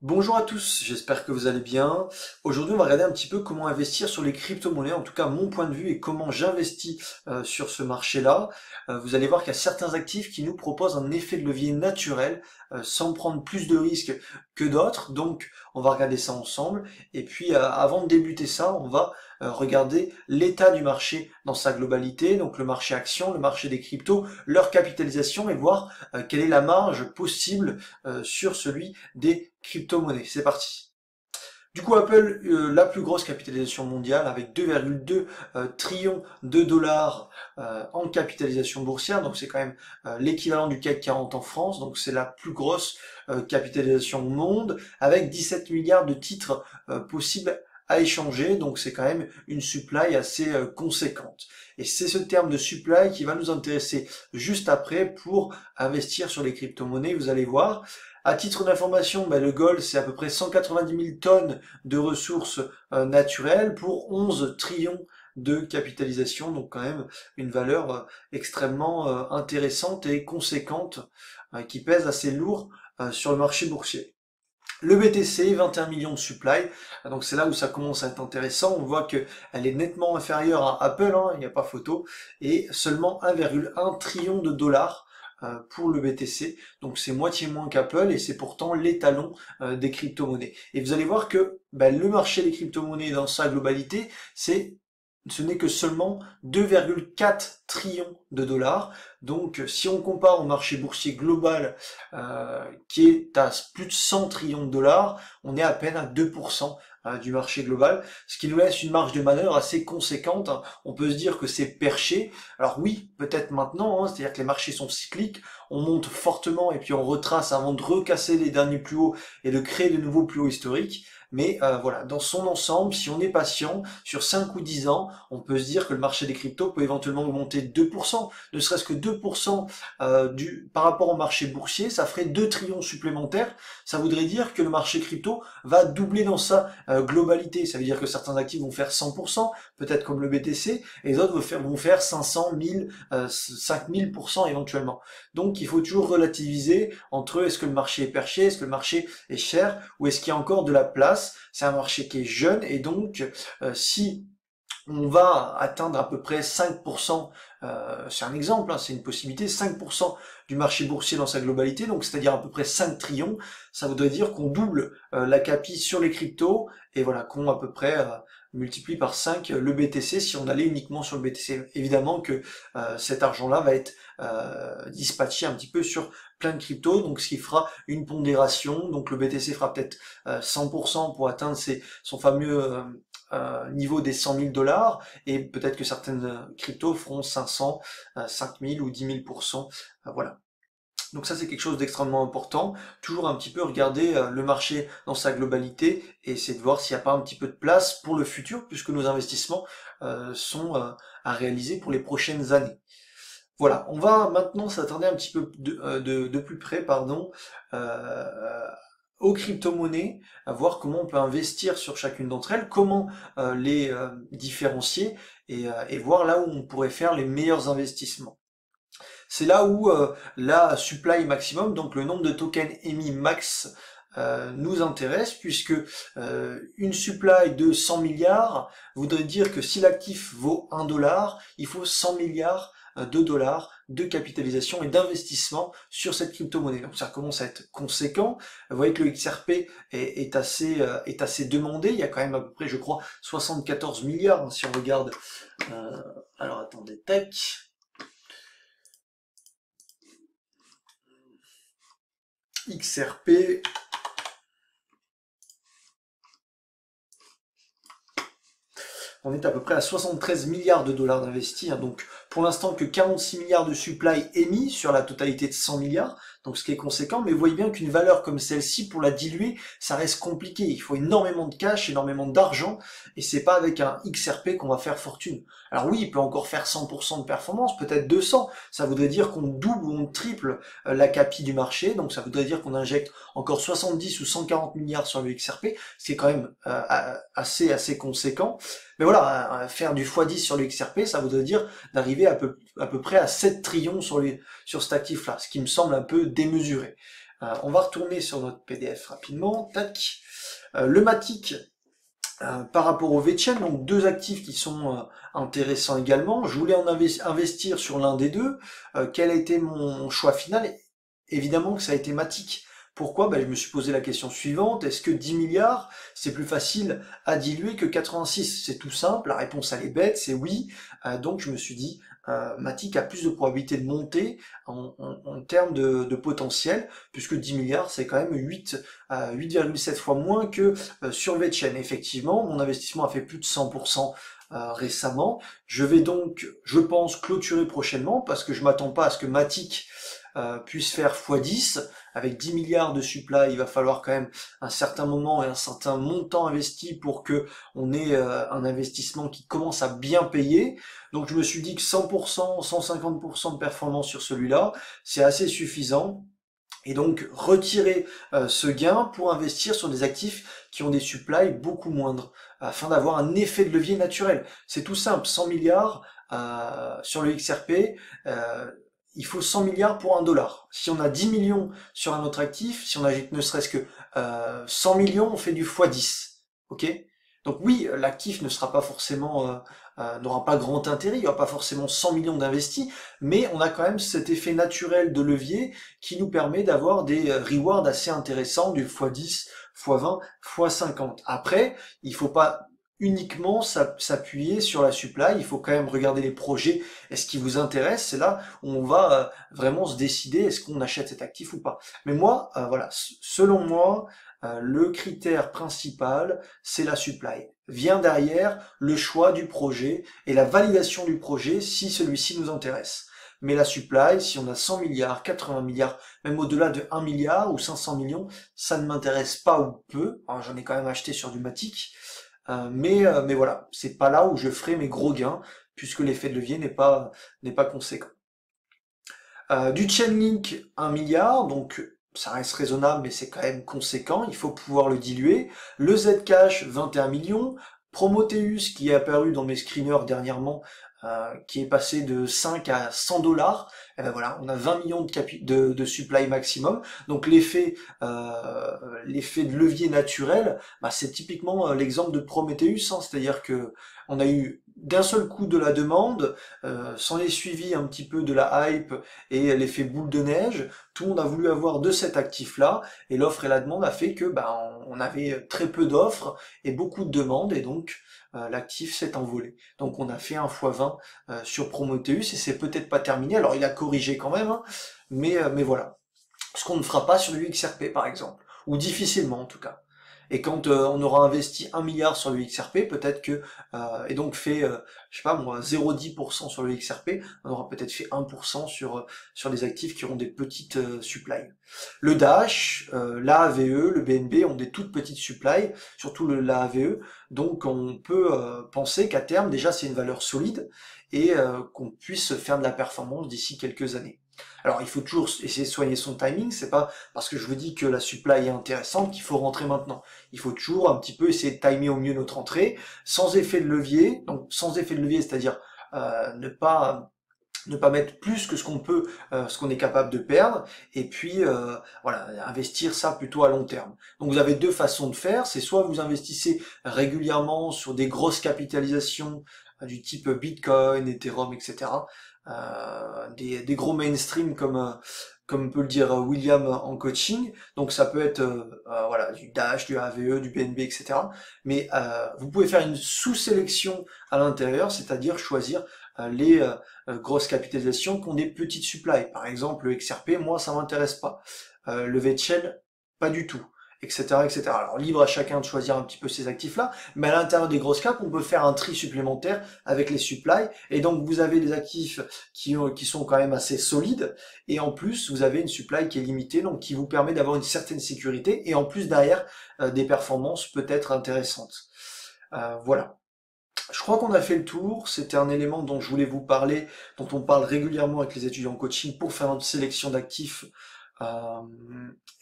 Bonjour à tous, j'espère que vous allez bien. Aujourd'hui, on va regarder un petit peu comment investir sur les crypto-monnaies, en tout cas mon point de vue et comment j'investis sur ce marché-là. Vous allez voir qu'il y a certains actifs qui nous proposent un effet de levier naturel sans prendre plus de risques que d'autres. Donc, on va regarder ça ensemble. Et puis, avant de débuter ça, on va regarder l'état du marché dans sa globalité, donc le marché action, le marché des cryptos, leur capitalisation et voir quelle est la marge possible sur celui des crypto-monnaies. C'est parti. Du coup, Apple, la plus grosse capitalisation mondiale, avec 2,2 trillions de dollars en capitalisation boursière, donc c'est quand même l'équivalent du CAC 40 en France, donc c'est la plus grosse capitalisation au monde, avec 17 milliards de titres possibles à échanger, donc c'est quand même une supply assez conséquente. Et c'est ce terme de supply qui va nous intéresser juste après pour investir sur les crypto-monnaies, vous allez voir. À titre d'information, le gold, c'est à peu près 190 000 tonnes de ressources naturelles pour 11 trillions de capitalisation, donc quand même une valeur extrêmement intéressante et conséquente qui pèse assez lourd sur le marché boursier. Le BTC, 21 millions de supply, donc c'est là où ça commence à être intéressant, on voit qu'elle est nettement inférieure à Apple, il n'y a pas photo, et seulement 1,1 trillion de dollars pour le BTC, donc c'est moitié moins qu'Apple et c'est pourtant l'étalon des crypto-monnaies. Et vous allez voir que le marché des crypto-monnaies dans sa globalité, ce n'est que seulement 2,4 trillions de dollars. Donc si on compare au marché boursier global qui est à plus de 100 trillions de dollars, on est à peine à 2% du marché global, ce qui nous laisse une marge de manœuvre assez conséquente. On peut se dire que c'est perché. Alors oui, peut-être maintenant, c'est-à-dire que les marchés sont cycliques, on monte fortement et puis on retrace avant de recasser les derniers plus hauts et de créer de nouveaux plus hauts historiques. Mais voilà, dans son ensemble, si on est patient, sur 5 ou 10 ans, on peut se dire que le marché des cryptos peut éventuellement augmenter de 2%, ne serait-ce que 2% par rapport au marché boursier, ça ferait 2 trillions supplémentaires. Ça voudrait dire que le marché crypto va doubler dans sa globalité. Ça veut dire que certains actifs vont faire 100%, peut-être comme le BTC, et les autres vont faire 500, 1000, 5000% éventuellement. Donc il faut toujours relativiser entre est-ce que le marché est perché, est-ce que le marché est cher, ou est-ce qu'il y a encore de la place. C'est un marché qui est jeune et donc si on va atteindre à peu près 5%, c'est un exemple, c'est une possibilité, 5% du marché boursier dans sa globalité, donc c'est-à-dire à peu près 5 trillions, ça voudrait dire qu'on double la capi sur les cryptos, et voilà, qu'on à peu près multiplie par 5 le BTC si on allait uniquement sur le BTC. Évidemment que cet argent-là va être dispatché un petit peu sur plein de cryptos, donc ce qui fera une pondération, donc le BTC fera peut-être 100% pour atteindre son fameux niveau des 100 000 dollars, et peut-être que certaines cryptos feront 500, 5 000 ou 10 000%, voilà. Donc ça c'est quelque chose d'extrêmement important, toujours un petit peu regarder le marché dans sa globalité et essayer de voir s'il n'y a pas un petit peu de place pour le futur, puisque nos investissements sont à réaliser pour les prochaines années. Voilà, on va maintenant s'attarder un petit peu de plus près, euh, aux crypto-monnaies, à voir comment on peut investir sur chacune d'entre elles, comment les différencier et voir là où on pourrait faire les meilleurs investissements. C'est là où la supply maximum, donc le nombre de tokens émis max, nous intéresse, puisque une supply de 100 milliards voudrait dire que si l'actif vaut 1 dollar, il faut 100 milliards de dollars de capitalisation et d'investissement sur cette crypto-monnaie. Donc ça commence à être conséquent. Vous voyez que le XRP est assez demandé. Il y a quand même à peu près, je crois, 74 milliards, si on regarde. Alors attendez, tac. XRP. On est à peu près à 73 milliards de dollars d'investis, donc pour l'instant que 46 milliards de supply émis sur la totalité de 100 milliards, donc ce qui est conséquent, mais vous voyez bien qu'une valeur comme celle-ci, pour la diluer, ça reste compliqué. Il faut énormément de cash, énormément d'argent, et c'est pas avec un XRP qu'on va faire fortune. Alors oui, il peut encore faire 100% de performance, peut-être 200, ça voudrait dire qu'on double ou on triple la capi du marché, donc ça voudrait dire qu'on injecte encore 70 ou 140 milliards sur le XRP, ce qui est quand même assez conséquent. Mais voilà, faire du x10 sur le XRP, ça voudrait dire d'arriver à peu près à 7 trillions sur cet actif-là, ce qui me semble un peu démesuré. On va retourner sur notre PDF rapidement. Tac. Le Matic, par rapport au VeChain, donc deux actifs qui sont intéressants également. Je voulais en investir sur l'un des deux. Quel a été mon choix final? Évidemment que ça a été Matic. Pourquoi? Je me suis posé la question suivante, est-ce que 10 milliards, c'est plus facile à diluer que 86? C'est tout simple, la réponse elle est bête, c'est oui. Donc je me suis dit, Matic a plus de probabilité de monter en termes de potentiel, puisque 10 milliards, c'est quand même 8,7 fois moins que sur VeChain. Effectivement, mon investissement a fait plus de 100% récemment. Je vais donc, je pense, clôturer prochainement, parce que je m'attends pas à ce que Matic puisse faire x10. Avec 10 milliards de supply, il va falloir quand même un certain moment et un certain montant investi pour que on ait un investissement qui commence à bien payer. Donc je me suis dit que 100%, 150% de performance sur celui-là, c'est assez suffisant. Et donc retirer ce gain pour investir sur des actifs qui ont des supplies beaucoup moindres, afin d'avoir un effet de levier naturel. C'est tout simple, 100 milliards sur le XRP, il faut 100 milliards pour $1. Si on a 10 millions sur un autre actif, si on ajoute ne serait-ce que 100 millions, on fait du x10. Ok? Donc oui, l'actif ne sera pas forcément, n'aura pas grand intérêt, il n'y aura pas forcément 100 millions d'investis, mais on a quand même cet effet naturel de levier qui nous permet d'avoir des rewards assez intéressants du x10, x20, x50. Après, il faut pas uniquement s'appuyer sur la supply, il faut quand même regarder les projets, est-ce qui vous intéresse, c'est là où on va vraiment se décider, est-ce qu'on achète cet actif ou pas. Mais moi, voilà, selon moi, le critère principal, c'est la supply. Vient derrière le choix du projet et la validation du projet si celui-ci nous intéresse. Mais la supply, si on a 100 milliards, 80 milliards, même au-delà de 1 milliard ou 500 millions, ça ne m'intéresse pas ou peu. Alors, j'en ai quand même acheté sur du Matic. Mais voilà, c'est pas là où je ferai mes gros gains, puisque l'effet de levier n'est pas conséquent. Du Chainlink, 1 milliard, donc ça reste raisonnable, mais c'est quand même conséquent, il faut pouvoir le diluer. Le Zcash, 21 millions. Prometheus, qui est apparu dans mes screeners dernièrement, qui est passé de 5 à 100 dollars, et ben voilà, on a 20 millions de supply maximum. Donc l'effet de levier naturel, c'est typiquement l'exemple de Prometheus, hein, c'est-à-dire que on a eu d'un seul coup de la demande, s'en est suivi un petit peu de la hype et l'effet boule de neige. Tout le monde a voulu avoir de cet actif-là, et l'offre et la demande a fait que on avait très peu d'offres et beaucoup de demandes, et donc l'actif s'est envolé. Donc on a fait un x20 sur Prometheus, et c'est peut-être pas terminé. Alors il a corrigé quand même, hein, mais voilà. Ce qu'on ne fera pas sur le XRP par exemple, ou difficilement en tout cas. Et quand on aura investi 1 milliard sur le XRP, peut-être que, et donc fait, je sais pas moi, 0,10% sur le XRP, on aura peut-être fait 1% sur les actifs qui auront des petites supplies. Le Dash, l'AAVE, le BNB ont des toutes petites supplies, surtout l'AAVE, donc on peut penser qu'à terme, déjà c'est une valeur solide, et qu'on puisse faire de la performance d'ici quelques années. Alors il faut toujours essayer de soigner son timing, c'est pas parce que je vous dis que la supply est intéressante qu'il faut rentrer maintenant. Il faut toujours un petit peu essayer de timer au mieux notre entrée, sans effet de levier, donc sans effet de levier, c'est-à-dire ne pas mettre plus que ce qu'on peut, ce qu'on est capable de perdre, et puis voilà, investir ça plutôt à long terme. Donc vous avez deux façons de faire, c'est soit vous investissez régulièrement sur des grosses capitalisations du type Bitcoin, Ethereum, etc., des gros mainstream comme peut le dire William en coaching. Donc ça peut être voilà, du Dash, du AVE, du BNB, etc. Mais vous pouvez faire une sous-sélection à l'intérieur, c'est-à-dire choisir les grosses capitalisations qui ont des petites supplies. Par exemple, le XRP, moi, ça m'intéresse pas. Le VeChain, pas du tout. Etc., etc. Alors libre à chacun de choisir un petit peu ces actifs-là, mais à l'intérieur des grosses caps, on peut faire un tri supplémentaire avec les supplies, et donc vous avez des actifs qui sont quand même assez solides, et en plus vous avez une supply qui est limitée, donc qui vous permet d'avoir une certaine sécurité, et en plus derrière des performances peut-être intéressantes. Voilà. Je crois qu'on a fait le tour, c'était un élément dont je voulais vous parler, dont on parle régulièrement avec les étudiants en coaching pour faire notre sélection d'actifs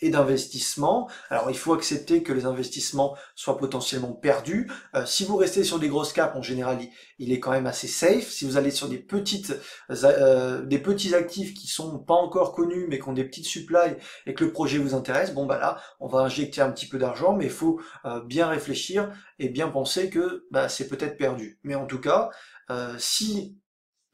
et d'investissement. Alors il faut accepter que les investissements soient potentiellement perdus. Si vous restez sur des grosses caps, en général, il est quand même assez safe. Si vous allez sur des petits actifs qui sont pas encore connus, mais qui ont des petites supplies et que le projet vous intéresse, bon bah là, on va injecter un petit peu d'argent, mais il faut bien réfléchir et bien penser que bah, c'est peut-être perdu. Mais en tout cas, si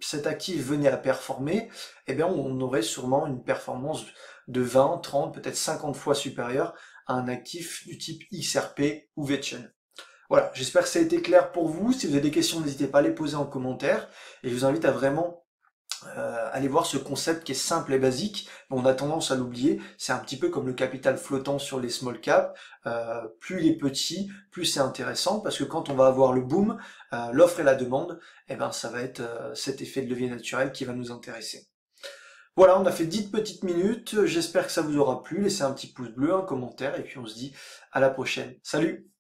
cet actif venait à performer, eh bien on aurait sûrement une performance de 20, 30, peut-être 50 fois supérieure à un actif du type XRP ou VeChain. Voilà, j'espère que ça a été clair pour vous. Si vous avez des questions, n'hésitez pas à les poser en commentaire. Et je vous invite à vraiment aller voir ce concept qui est simple et basique, mais on a tendance à l'oublier. C'est un petit peu comme le capital flottant sur les small caps. Plus il est petit, plus c'est intéressant, parce que quand on va avoir le boom, l'offre et la demande, eh ben ça va être cet effet de levier naturel qui va nous intéresser. Voilà, on a fait 10 petites minutes. J'espère que ça vous aura plu. Laissez un petit pouce bleu, un commentaire, et puis on se dit à la prochaine. Salut!